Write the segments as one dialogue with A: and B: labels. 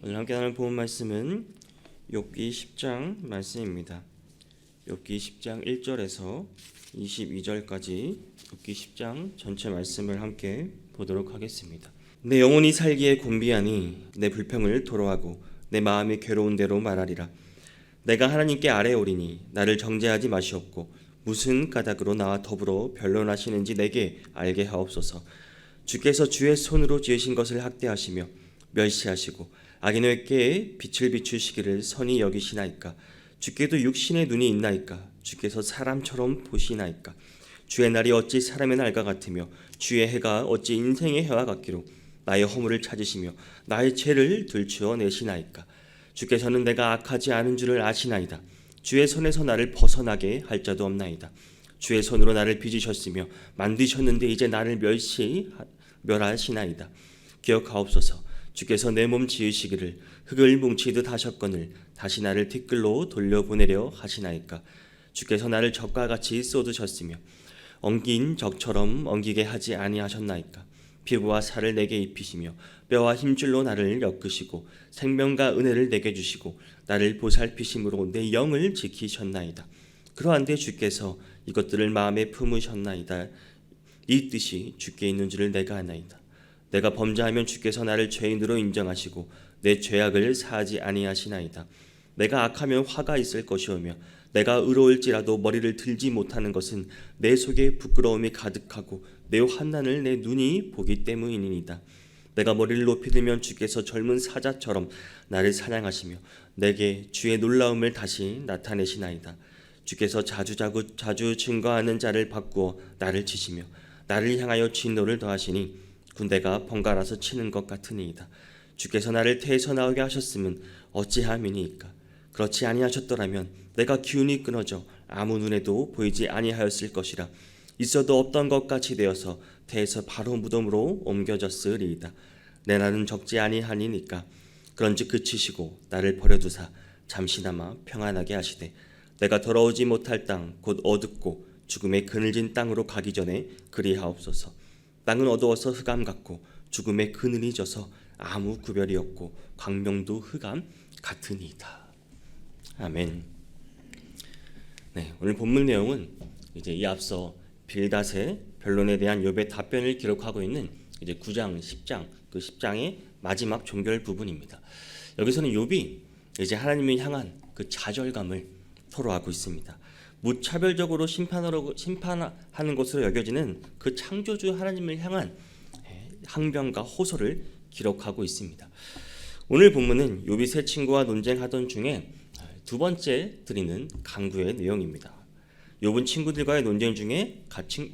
A: 오늘 함께 나눌 본문 말씀은 욥기 10장 말씀입니다. 욥기 10장 1절에서 22절까지 욥기 10장 전체 말씀을 함께 보도록 하겠습니다. 내 영혼이 살기에 곤비하니 내 불평을 토로하고 내 마음이 괴로운 대로 말하리라. 내가 하나님께 아뢰오리니 나를 정죄하지 마시옵고 무슨 까닭으로 나와 더불어 변론하시는지 내게 알게 하옵소서. 주께서 주의 손으로 지으신 것을 학대하시며 멸시하시고 악인에게 빛을 비추시기를 선히 여기시나이까. 주께도 육신의 눈이 있나이까. 주께서 사람처럼 보시나이까. 주의 날이 어찌 사람의 날과 같으며 주의 해가 어찌 인생의 해와 같기로 나의 허물을 찾으시며 나의 죄를 들추어 내시나이까. 주께서는 내가 악하지 않은 줄을 아시나이다. 주의 손에서 나를 벗어나게 할 자도 없나이다. 주의 손으로 나를 빚으셨으며 만드셨는데 이제 나를 멸하시나이다. 기억하옵소서. 주께서 내 몸 지으시기를 흙을 뭉치듯 하셨거늘 다시 나를 티끌로 돌려보내려 하시나이까. 주께서 나를 적과 같이 쏟으셨으며 엉긴 적처럼 엉기게 하지 아니하셨나이까. 피부와 살을 내게 입히시며 뼈와 힘줄로 나를 엮으시고 생명과 은혜를 내게 주시고 나를 보살피심으로 내 영을 지키셨나이다. 그러한데 주께서 이것들을 마음에 품으셨나이다. 이 뜻이 주께 있는 줄을 내가 아나이다. 내가 범죄하면 주께서 나를 죄인으로 인정하시고 내 죄악을 사하지 아니하시나이다. 내가 악하면 화가 있을 것이오며 내가 의로울지라도 머리를 들지 못하는 것은 내 속에 부끄러움이 가득하고 내 환난을 내 눈이 보기 때문이니이다. 내가 머리를 높이 들면 주께서 젊은 사자처럼 나를 사냥하시며 내게 주의 놀라움을 다시 나타내시나이다. 주께서 자주 증거하는 자를 바꾸어 나를 치시며 나를 향하여 진노를 더하시니 군대가 번갈아서 치는 것 같으니이다. 주께서 나를 태에서 나오게 하셨으면 어찌함이니이까. 그렇지 아니하셨더라면 내가 기운이 끊어져 아무 눈에도 보이지 아니하였을 것이라. 있어도 없던 것 같이 되어서 태에서 바로 무덤으로 옮겨졌으리이다. 내 날은 적지 아니하니니까. 그런즉 그치시고 나를 버려두사 잠시나마 평안하게 하시되 내가 돌아오지 못할 땅 곧 어둡고 죽음의 그늘진 땅으로 가기 전에 그리하옵소서. 땅은 어두워서 흑암 같고 죽음의 그늘이 져서 아무 구별이 없고 광명도 흑암 같으니이다. 아멘. 네, 오늘 본문 내용은 이제 이 앞서 빌닷의 변론에 대한 욥의 답변을 기록하고 있는 이제 9장, 10장 그 10장의 마지막 종결 부분입니다. 여기서는 욥이 이제 하나님을 향한 그 좌절감을 토로하고 있습니다. 무차별적으로 심판하는 것으로 여겨지는 그 창조주 하나님을 향한 항변과 호소를 기록하고 있습니다. 오늘 본문은 욥이 세 친구와 논쟁하던 중에 두 번째 드리는 강구의 내용입니다. 욥은 친구들과의 논쟁 중에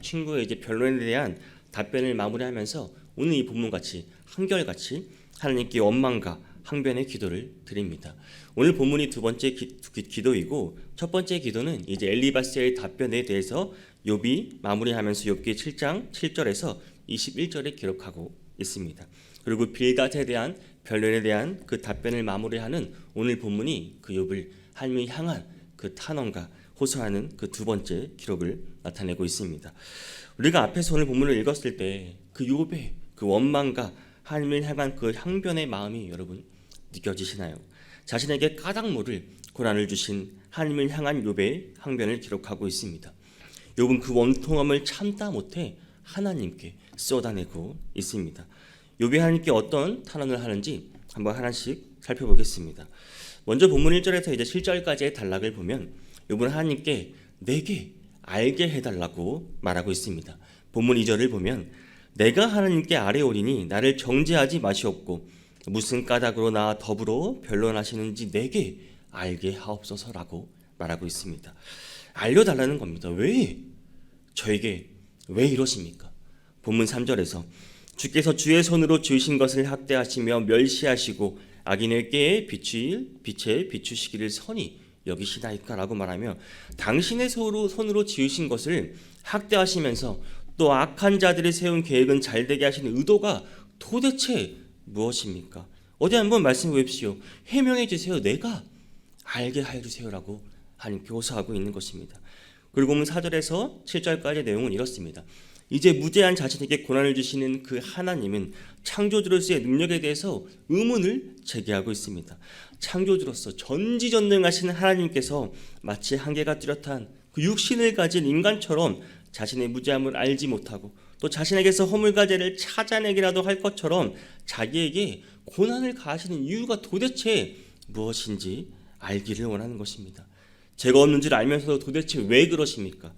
A: 친구의 이제 변론에 대한 답변을 마무리하면서 오늘 이 본문같이 한결같이 하나님께 원망과 항변의 기도를 드립니다. 오늘 본문이 두 번째 기도이고 첫 번째 기도는 이제 엘리바스의 답변에 대해서 욥이 마무리하면서 욥기 7장 7절에서 21절에 기록하고 있습니다. 그리고 빌닷에 대한 변론에 대한 그 답변을 마무리하는 오늘 본문이 그 욥을 하나님을 향한 그 탄원과 호소하는 그 두 번째 기록을 나타내고 있습니다. 우리가 앞에서 오늘 본문을 읽었을 때 그 욥의 그 원망과 하나님을 향한 그 항변의 마음이 여러분 느껴지시나요? 자신에게 까닭 모를 고난을 주신 하나님을 향한 욥의 항변을 기록하고 있습니다. 욥은 그 원통함을 참다 못해 하나님께 쏟아내고 있습니다. 욥이 하나님께 어떤 탄원을 하는지 한번 하나씩 살펴보겠습니다. 먼저 본문 1절에서 이제 7절까지의 단락을 보면 욥은 하나님께 내게 알게 해달라고 말하고 있습니다. 본문 2절을 보면 내가 하나님께 아뢰오리니 나를 정죄하지 마시옵고 무슨 까닭으로 나와 더불어 변론하시는지 내게 알게 하옵소서라고 말하고 있습니다. 알려달라는 겁니다. 왜? 저에게 왜 이러십니까? 본문 3절에서 주께서 주의 손으로 지으신 것을 학대하시며 멸시하시고 악인에게 빛에 비추시기를 선히 여기시나이까라고 말하며 당신의 손으로 지으신 것을 학대하시면서 또 악한 자들이 세운 계획은 잘되게 하시는 의도가 도대체 무엇입니까? 어디 한번 말씀해 보십시오. 해명해 주세요. 내가 알게 해 주세요라고 하나님께 호소하고 있는 것입니다. 그리고 4절에서 7절까지의 내용은 이렇습니다. 이제 무죄한 자신에게 고난을 주시는 그 하나님은 창조주로서의 능력에 대해서 의문을 제기하고 있습니다. 창조주로서 전지전능하신 하나님께서 마치 한계가 뚜렷한 그 육신을 가진 인간처럼 자신의 무죄함을 알지 못하고 또 자신에게서 허물과 죄를 찾아내기라도 할 것처럼 자기에게 고난을 가하시는 이유가 도대체 무엇인지 알기를 원하는 것입니다. 죄가 없는 줄 알면서도 도대체 왜 그러십니까?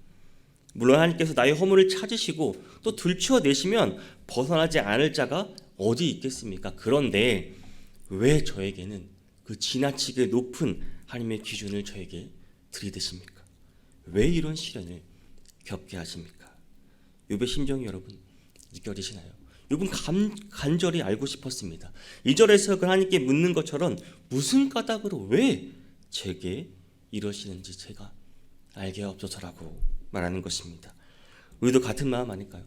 A: 물론 하나님께서 나의 허물을 찾으시고 또 들추어내시면 벗어나지 않을 자가 어디 있겠습니까? 그런데 왜 저에게는 그 지나치게 높은 하나님의 기준을 저에게 들이대십니까? 왜 이런 시련을 겪게 하십니까? 욥의 심정이 여러분 느껴지시나요? 욥은 간절히 알고 싶었습니다. 2절에서 그 하나님께 묻는 것처럼 무슨 까닭으로 왜 제게 이러시는지 제가 알게 없어서라고 말하는 것입니다. 우리도 같은 마음 아닐까요?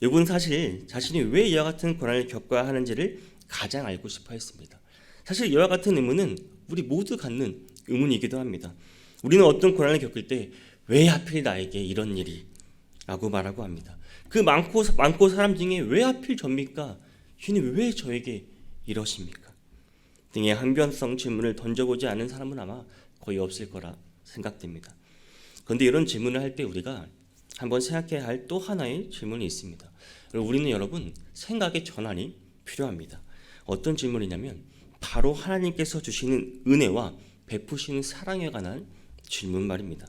A: 욥은 사실 자신이 왜 이와 같은 고난을 겪어야 하는지를 가장 알고 싶어 했습니다. 사실 이와 같은 의문은 우리 모두 갖는 의문이기도 합니다. 우리는 어떤 고난을 겪을 때 왜 하필 나에게 이런 일이? 라고 말하고 합니다. 그 많고 사람 중에 왜 하필 접니까? 주님 왜 저에게 이러십니까? 등의 항변성 질문을 던져보지 않은 사람은 아마 거의 없을 거라 생각됩니다. 그런데 이런 질문을 할 때 우리가 한번 생각해야 할 또 하나의 질문이 있습니다. 우리는 여러분 생각의 전환이 필요합니다. 어떤 질문이냐면 바로 하나님께서 주시는 은혜와 베푸시는 사랑에 관한 질문 말입니다.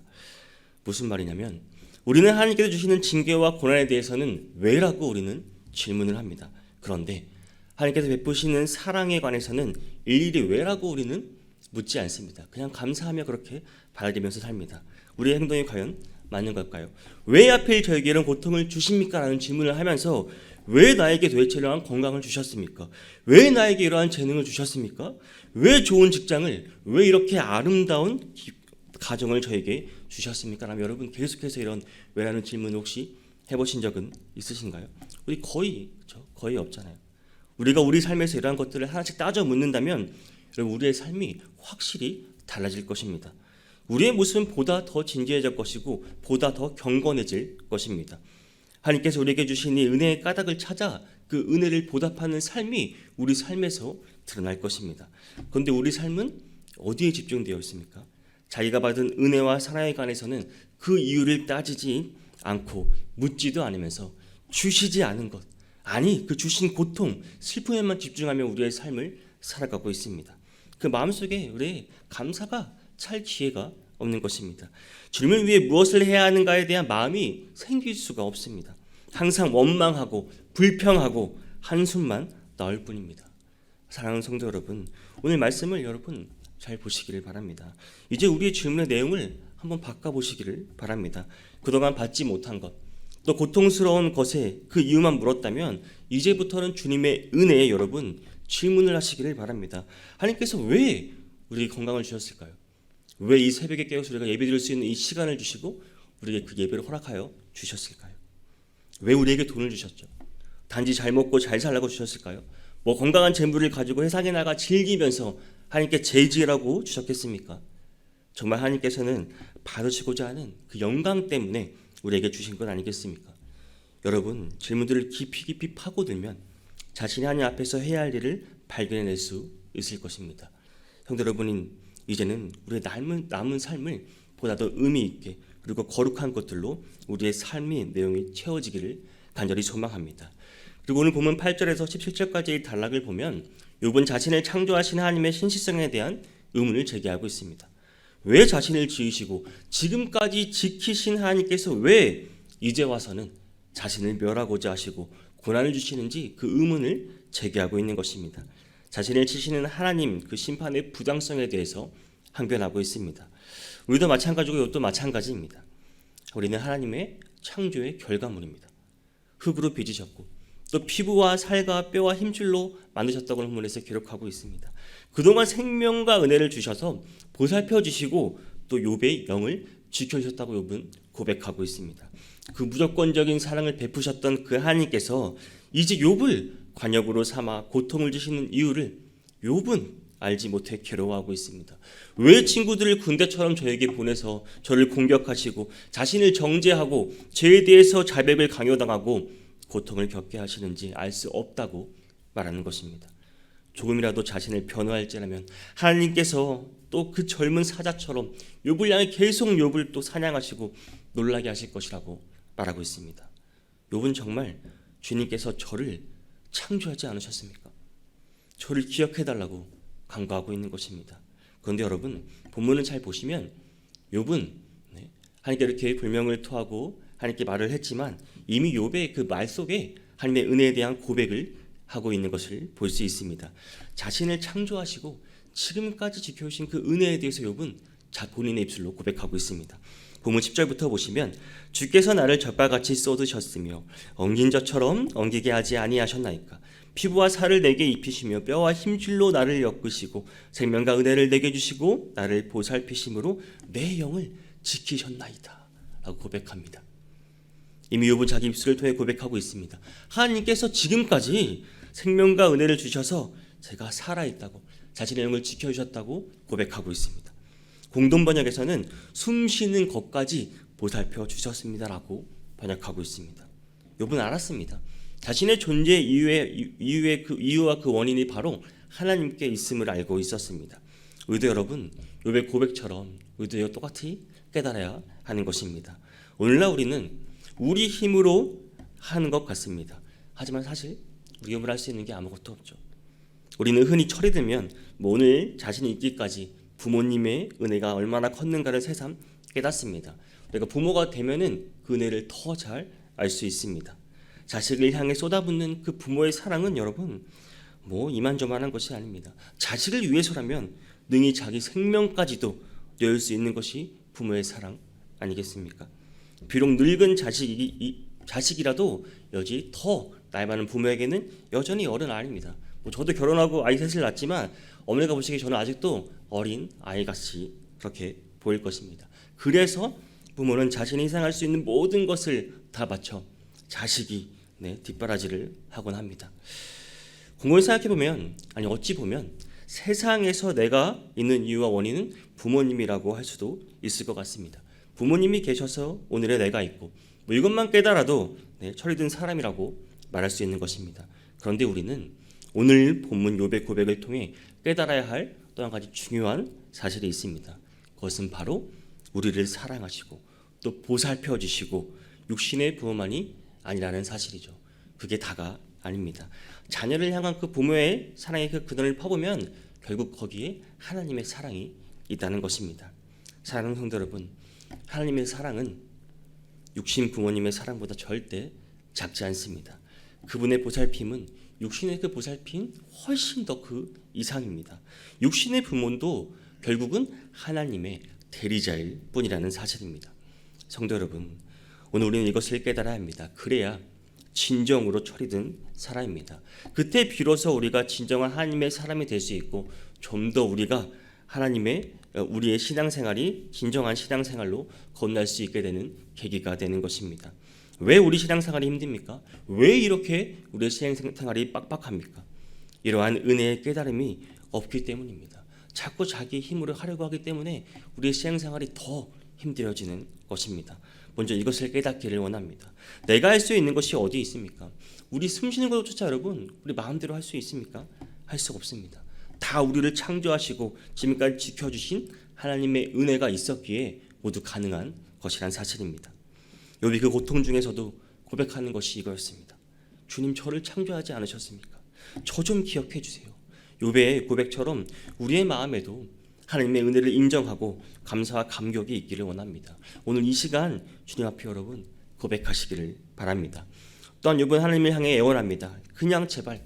A: 무슨 말이냐면 우리는 하나님께서 주시는 징계와 고난에 대해서는 왜라고 우리는 질문을 합니다. 그런데 하나님께서 베푸시는 사랑에 관해서는 일일이 왜라고 우리는 묻지 않습니다. 그냥 감사하며 그렇게 받아들이면서 삽니다. 우리의 행동이 과연 맞는 걸까요? 왜 하필 저에게 이런 고통을 주십니까? 라는 질문을 하면서 왜 나에게 도대체 이러한 건강을 주셨습니까? 왜 나에게 이러한 재능을 주셨습니까? 왜 좋은 직장을, 왜 이렇게 아름다운 가정을 저에게 주셨습니까? 라면 여러분 계속해서 이런 왜라는 질문을 혹시 해보신 적은 있으신가요? 우리 거의 없잖아요. 우리가 우리 삶에서 이러한 것들을 하나씩 따져 묻는다면 여러분 우리의 삶이 확실히 달라질 것입니다. 우리의 모습은 보다 더 진지해질 것이고 보다 더 경건해질 것입니다. 하나님께서 우리에게 주신 이 은혜의 까닭을 찾아 그 은혜를 보답하는 삶이 우리 삶에서 드러날 것입니다. 그런데 우리 삶은 어디에 집중되어 있습니까? 자기가 받은 은혜와 사랑에 관해서는 그 이유를 따지지 않고 묻지도 않으면서 주시지 않은 것, 아니 그 주신 고통, 슬픔에만 집중하며 우리의 삶을 살아가고 있습니다. 그 마음속에 우리의 감사가 찰 기회가 없는 것입니다. 주님을 위해 무엇을 해야 하는가에 대한 마음이 생길 수가 없습니다. 항상 원망하고 불평하고 한숨만 나올 뿐입니다. 사랑하는 성도 여러분, 오늘 말씀을 여러분 잘 보시기를 바랍니다. 이제 우리의 질문의 내용을 한번 바꿔보시기를 바랍니다. 그동안 받지 못한 것, 또 고통스러운 것에 그 이유만 물었다면 이제부터는 주님의 은혜에 여러분 질문을 하시기를 바랍니다. 하나님께서 왜 우리에게 건강을 주셨을까요? 왜 이 새벽에 깨어서 우리가 예배드릴 수 있는 이 시간을 주시고 우리에게 그 예배를 허락하여 주셨을까요? 왜 우리에게 돈을 주셨죠? 단지 잘 먹고 잘 살라고 주셨을까요? 뭐 건강한 재물을 가지고 세상에 나가 즐기면서 하나님께 재지라고 주셨겠습니까? 정말 하나님께서는 받으시고자 하는 그 영광 때문에 우리에게 주신 것 아니겠습니까? 여러분 질문들을 깊이 파고들면 자신이 하나님 앞에서 해야 할 일을 발견해낼 수 있을 것입니다. 성도 여러분, 이제는 우리의 남은 삶을 보다 더 의미 있게 그리고 거룩한 것들로 우리의 삶의 내용이 채워지기를 간절히 소망합니다. 그리고 오늘 보면 8절에서 17절까지의 단락을 보면 욥은 자신을 창조하신 하나님의 신실성에 대한 의문을 제기하고 있습니다. 왜 자신을 지으시고 지금까지 지키신 하나님께서 왜 이제 와서는 자신을 멸하고자 하시고 고난을 주시는지 그 의문을 제기하고 있는 것입니다. 자신을 치시는 하나님 그 심판의 부당성에 대해서 항변하고 있습니다. 우리도 마찬가지고 이것도 마찬가지입니다. 우리는 하나님의 창조의 결과물입니다. 흙으로 빚으셨고 또 피부와 살과 뼈와 힘줄로 만드셨다고 본문에서 기록하고 있습니다. 그동안 생명과 은혜를 주셔서 보살펴 주시고 또 욥의 영을 지켜주셨다고 욥은 고백하고 있습니다. 그 무조건적인 사랑을 베푸셨던 그 하나님께서 이제 욥을 관역으로 삼아 고통을 주시는 이유를 욥은 알지 못해 괴로워하고 있습니다. 왜 친구들을 군대처럼 저에게 보내서 저를 공격하시고 자신을 정죄하고 죄에 대해서 자백을 강요당하고 고통을 겪게 하시는지 알 수 없다고 말하는 것입니다. 조금이라도 자신을 변호할지라면 하나님께서 또 그 젊은 사자처럼 욥을 향해 계속 욥을 또 사냥하시고 놀라게 하실 것이라고 말하고 있습니다. 욥은 정말 주님께서 저를 창조하지 않으셨습니까? 저를 기억해달라고 간구하고 있는 것입니다. 그런데 여러분, 본문을 잘 보시면 욥은 하나님께 이렇게 불명을 토하고 하나님께 말을 했지만 이미 욥의 그 말 속에 하나님의 은혜에 대한 고백을 하고 있는 것을 볼 수 있습니다. 자신을 창조하시고 지금까지 지켜오신 그 은혜에 대해서 욥은 본인의 입술로 고백하고 있습니다. 본문 10절부터 보시면 주께서 나를 젖과 같이 쏟으셨으며 엉긴 젖처럼 엉기게 하지 아니하셨나이까. 피부와 살을 내게 입히시며 뼈와 힘줄로 나를 엮으시고 생명과 은혜를 내게 주시고 나를 보살피심으로 내 영을 지키셨나이다 라고 고백합니다. 이미 욥은 자기 입술을 통해 고백하고 있습니다. 하나님께서 지금까지 생명과 은혜를 주셔서 제가 살아있다고, 자신의 영을 지켜주셨다고 고백하고 있습니다. 공동번역에서는 숨 쉬는 것까지 보살펴 주셨습니다라고 번역하고 있습니다. 욥은 알았습니다. 자신의 존재 이유와 그 원인이 바로 하나님께 있음을 알고 있었습니다. 우리도 여러분, 욥의 고백처럼 우리도 똑같이 깨달아야 하는 것입니다. 오늘날 우리는 우리 힘으로 하는 것 같습니다. 하지만 사실 우리 힘으로 할 수 있는 게 아무것도 없죠. 우리는 흔히 철이 들면 오늘 자신이 있기까지 부모님의 은혜가 얼마나 컸는가를 새삼 깨닫습니다. 우리가 부모가 되면은 그 은혜를 더 잘 알 수 있습니다. 자식을 향해 쏟아붓는 그 부모의 사랑은 여러분 이만저만한 것이 아닙니다. 자식을 위해서라면 능히 자기 생명까지도 내올 수 있는 것이 부모의 사랑 아니겠습니까? 비록 늙은 자식이라도 여지 더 나이 많은 부모에게는 여전히 어른 아이입니다. 저도 결혼하고 아이 셋을 낳았지만 어머니가 보시기에 저는 아직도 어린 아이같이 그렇게 보일 것입니다. 그래서 부모는 자신이 희생할 수 있는 모든 것을 다 바쳐 자식이 뒷바라지를 하곤 합니다. 곰곰이 생각해보면, 어찌 보면 세상에서 내가 있는 이유와 원인은 부모님이라고 할 수도 있을 것 같습니다. 부모님이 계셔서 오늘의 내가 있고 이것만 깨달아도 철이 든 사람이라고 말할 수 있는 것입니다. 그런데 우리는 오늘 본문 욥의 고백을 통해 깨달아야 할 또 한 가지 중요한 사실이 있습니다. 그것은 바로 우리를 사랑하시고 또 보살펴 주시고 육신의 부모만이 아니라는 사실이죠. 그게 다가 아닙니다. 자녀를 향한 그 부모의 사랑의 그 근원을 파보면 결국 거기에 하나님의 사랑이 있다는 것입니다. 사랑하는 성도 여러분, 하나님의 사랑은 육신 부모님의 사랑보다 절대 작지 않습니다. 그분의 보살핌은 육신의 그 보살핌 훨씬 더 그 이상입니다. 육신의 부모도 결국은 하나님의 대리자일 뿐이라는 사실입니다. 성도 여러분, 오늘 우리는 이것을 깨달아야 합니다. 그래야 진정으로 철이 든 사람입니다. 그때 비로소 우리가 진정한 하나님의 사람이 될 수 있고 좀 더 우리가 우리의 신앙생활이 진정한 신앙생활로 거듭날 수 있게 되는 계기가 되는 것입니다. 왜 우리 신앙생활이 힘듭니까? 왜 이렇게 우리의 신앙생활이 빡빡합니까? 이러한 은혜의 깨달음이 없기 때문입니다. 자꾸 자기 힘으로 하려고 하기 때문에 우리의 신앙생활이 더 힘들어지는 것입니다. 먼저 이것을 깨닫기를 원합니다. 내가 할 수 있는 것이 어디 있습니까? 우리 숨쉬는 것조차 여러분 우리 마음대로 할 수 있습니까? 할 수 없습니다. 다 우리를 창조하시고 지금까지 지켜주신 하나님의 은혜가 있었기에 모두 가능한 것이란 사실입니다. 욥이 그 고통 중에서도 고백하는 것이 이거였습니다. 주님, 저를 창조하지 않으셨습니까? 저 좀 기억해 주세요. 욥의 고백처럼 우리의 마음에도 하나님의 은혜를 인정하고 감사와 감격이 있기를 원합니다. 오늘 이 시간 주님 앞에 여러분 고백하시기를 바랍니다. 또한 욥은 하나님을 향해 애원합니다. 그냥 제발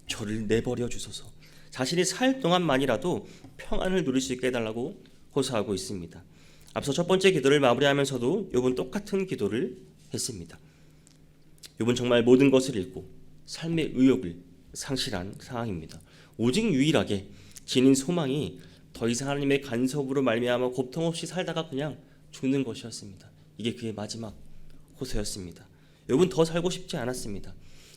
A: 저를 내버려 주소서. 자신이 살 동안만이라도 평안을 누릴 수 있게 해달라고 호소하고 있습니다. 앞서 첫 번째 기도를 마무리하면서도 욥은 똑같은 기도를 했습니다. 욥은 정말 모든 것을 잃고 삶의 의욕을 상실한 상황입니다. 오직 유일하게 지닌 소망이 더 이상 하나님의 간섭으로 말미암아 고통 없이 살다가 그냥 죽는 것이었습니다. 이게 그의 마지막 호소였습니다. 욥은 더 살고 싶지 않았습니다.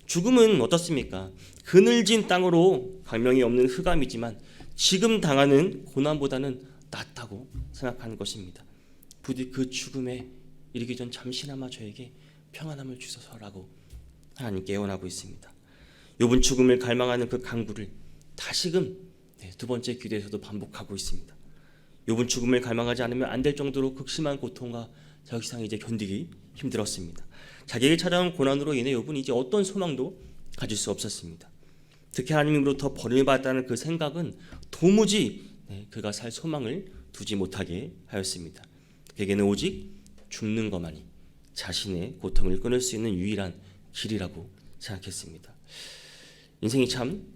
A: 죽음은 어떻습니까? 그늘진 땅으로 광명이 없는 흑암이지만 지금 당하는 고난보다는 낫다고 생각하는 것입니다. 부디 그 죽음에 이르기 전 잠시나마 저에게 평안함을 주소서라고 하나님께 애원하고 있습니다. 욥은 죽음을 갈망하는 그 간구를 다시금 두 번째 기도에서도 반복하고 있습니다. 욥은 죽음을 갈망하지 않으면 안 될 정도로 극심한 고통과 더 이상 이제 견디기 힘들었습니다. 자기에게 찾아온 고난으로 인해 욥은 이제 어떤 소망도 가질 수 없었습니다. 특히 하나님으로부터 버림받았다는 그 생각은 도무지 그가 살 소망을 두지 못하게 하였습니다. 그에게는 오직 죽는 것만이 자신의 고통을 끊을 수 있는 유일한 길이라고 생각했습니다. 인생이 참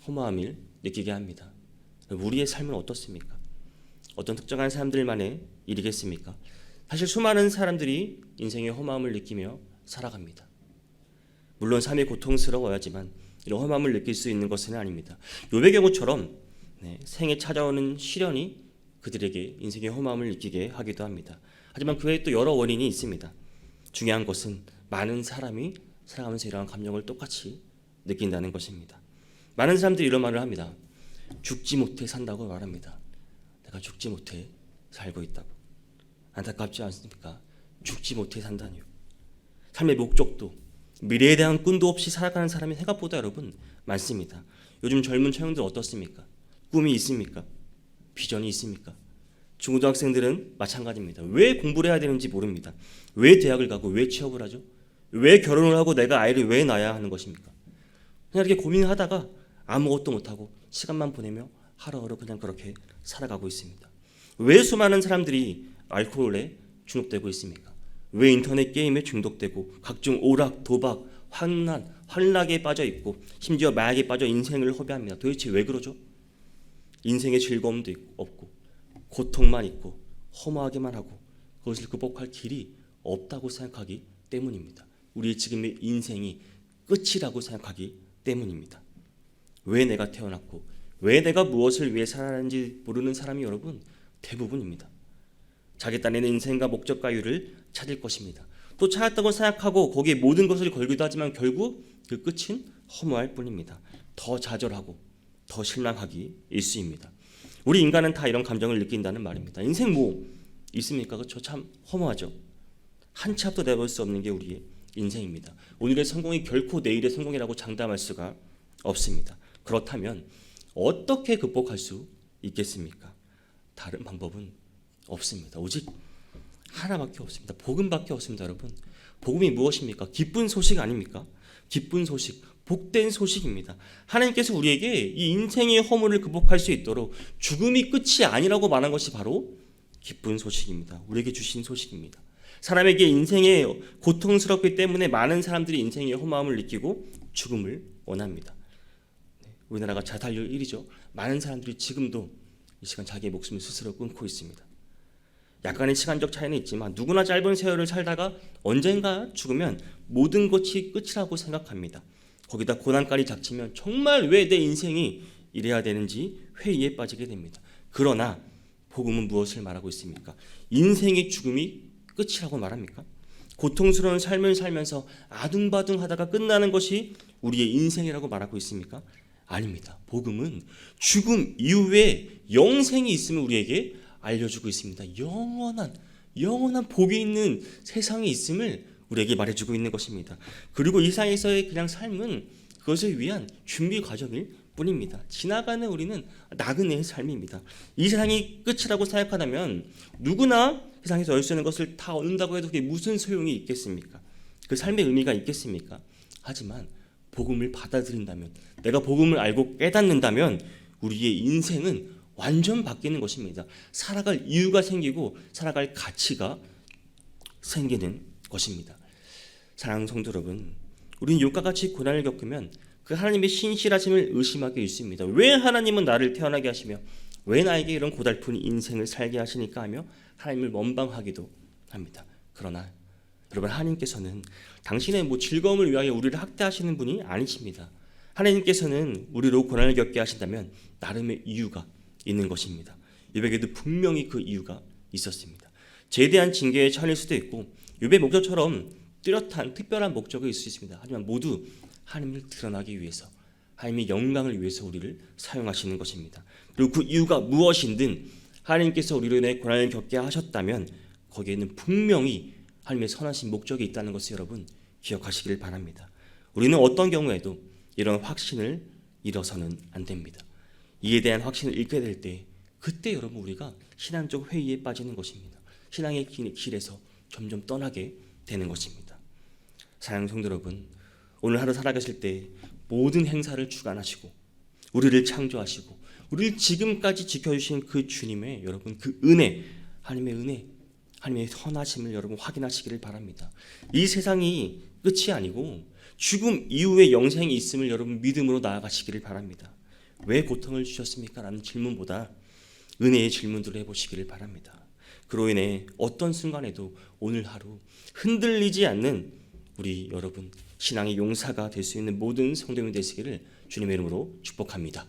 A: 허무함을 느끼게 합니다. 우리의 삶은 어떻습니까? 어떤 특정한 사람들만의 일이겠습니까? 사실 수많은 사람들이 인생의 허무함을 느끼며 살아갑니다. 물론 삶이 고통스러워야지만 이런 허무함을 느낄 수 있는 것은 아닙니다. 욥의 경우처럼 생에 찾아오는 시련이 그들에게 인생의 허무함을 느끼게 하기도 합니다. 하지만 그 외에 또 여러 원인이 있습니다. 중요한 것은 많은 사람이 살아가면서 이러한 감정을 똑같이 느낀다는 것입니다. 많은 사람들이 이런 말을 합니다. 죽지 못해 산다고 말합니다. 내가 죽지 못해 살고 있다고. 안타깝지 않습니까? 죽지 못해 산다니요. 삶의 목적도 미래에 대한 꿈도 없이 살아가는 사람이 생각보다 여러분 많습니다. 요즘 젊은 청년들 어떻습니까? 꿈이 있습니까? 비전이 있습니까? 중고등학생들은 마찬가지입니다. 왜 공부를 해야 되는지 모릅니다. 왜 대학을 가고 왜 취업을 하죠? 왜 결혼을 하고 내가 아이를 왜 낳아야 하는 것입니까? 그냥 이렇게 고민하다가 아무것도 못하고 시간만 보내며 하루하루 그냥 그렇게 살아가고 있습니다. 왜 수많은 사람들이 알코올에 중독되고 있습니까? 왜 인터넷 게임에 중독되고 각종 오락, 도박, 환락에 빠져 있고 심지어 마약에 빠져 인생을 허비합니다. 도대체 왜 그러죠? 인생의 즐거움도 없고 고통만 있고 허무하게만 하고 그것을 극복할 길이 없다고 생각하기 때문입니다. 우리의 지금의 인생이 끝이라고 생각하기 때문입니다. 왜 내가 태어났고 왜 내가 무엇을 위해 살아가는지 모르는 사람이 여러분 대부분입니다. 자기 딴에는 인생과 목적과 이유를 찾을 것입니다. 또 찾았다고 생각하고 거기에 모든 것을 걸기도 하지만 결국 그 끝은 허무할 뿐입니다. 더 좌절하고 더 실망하기 일쑤입니다. 우리 인간은 다 이런 감정을 느낀다는 말입니다. 인생 뭐 있습니까? 그렇죠? 참 허무하죠. 한 치 앞도 내볼 수 없는 게 우리의 인생입니다. 오늘의 성공이 결코 내일의 성공이라고 장담할 수가 없습니다. 그렇다면 어떻게 극복할 수 있겠습니까? 다른 방법은 없습니다. 오직 하나밖에 없습니다. 복음밖에 없습니다. 여러분, 복음이 무엇입니까? 기쁜 소식 아닙니까? 기쁜 소식, 복된 소식입니다. 하나님께서 우리에게 이 인생의 허물을 극복할 수 있도록 죽음이 끝이 아니라고 말한 것이 바로 기쁜 소식입니다. 우리에게 주신 소식입니다. 사람에게 인생에 고통스럽기 때문에 많은 사람들이 인생의 허무함을 느끼고 죽음을 원합니다. 우리나라가 자살률 1위죠. 많은 사람들이 지금도 이 시간 자기의 목숨을 스스로 끊고 있습니다. 약간의 시간적 차이는 있지만 누구나 짧은 세월을 살다가 언젠가 죽으면 모든 것이 끝이라고 생각합니다. 거기다 고난까지 닥치면 정말 왜 내 인생이 이래야 되는지 회의에 빠지게 됩니다. 그러나 복음은 무엇을 말하고 있습니까? 인생의 죽음이 끝이라고 말합니까? 고통스러운 삶을 살면서 아둥바둥하다가 끝나는 것이 우리의 인생이라고 말하고 있습니까? 아닙니다. 복음은 죽음 이후에 영생이 있음을 우리에게 알려주고 있습니다. 영원한 복이 있는 세상이 있음을 우리에게 말해주고 있는 것입니다. 그리고 이 세상에서의 그냥 삶은 그것을 위한 준비 과정일 뿐입니다. 지나가는 우리는 나그네의 삶입니다. 이 세상이 끝이라고 생각한다면 누구나 세상에서 얻을 수 있는 것을 다 얻는다고 해도 그게 무슨 소용이 있겠습니까? 그 삶의 의미가 있겠습니까? 하지만 복음을 받아들인다면, 내가 복음을 알고 깨닫는다면 우리의 인생은 완전 바뀌는 것입니다. 살아갈 이유가 생기고 살아갈 가치가 생기는 것입니다. 사랑하는 성도 여러분, 우리는 욥과 같이 고난을 겪으면 그 하나님의 신실하심을 의심하게 있습니다. 왜 하나님은 나를 태어나게 하시며 왜 나에게 이런 고달픈 인생을 살게 하시니까 하며 하나님을 원망하기도 합니다. 그러나 여러분, 하나님께서는 당신의 즐거움을 위하여 우리를 학대하시는 분이 아니십니다. 하나님께서는 우리로 고난을 겪게 하신다면 나름의 이유가 있는 것입니다. 욥에게도 분명히 그 이유가 있었습니다. 죄에 대한 징계에 처할 수도 있고 욥의 목적처럼 뚜렷한 특별한 목적이 있을 수 있습니다. 하지만 모두 하나님을 드러나기 위해서, 하나님의 영광을 위해서 우리를 사용하시는 것입니다. 그리고 그 이유가 무엇인든 하나님께서 우리로 인해 고난을 겪게 하셨다면 거기에는 분명히 하나님의 선하신 목적이 있다는 것을 여러분 기억하시길 바랍니다. 우리는 어떤 경우에도 이런 확신을 잃어서는 안 됩니다. 이에 대한 확신을 잃게 될 때 그때 여러분 우리가 신앙적 회의에 빠지는 것입니다. 신앙의 길에서 점점 떠나게 되는 것입니다. 사랑하는 성도 여러분, 오늘 하루 살아가실 때 모든 행사를 주관하시고 우리를 창조하시고 우리를 지금까지 지켜주신 그 주님의 여러분 그 은혜, 하나님의 선하심을 여러분 확인하시기를 바랍니다. 이 세상이 끝이 아니고 죽음 이후에 영생이 있음을 여러분 믿음으로 나아가시기를 바랍니다. 왜 고통을 주셨습니까? 라는 질문보다 은혜의 질문들을 해보시기를 바랍니다. 그로 인해 어떤 순간에도 오늘 하루 흔들리지 않는 우리 여러분 신앙의 용사가 될 수 있는 모든 성도님이 되시기를 주님의 이름으로 축복합니다.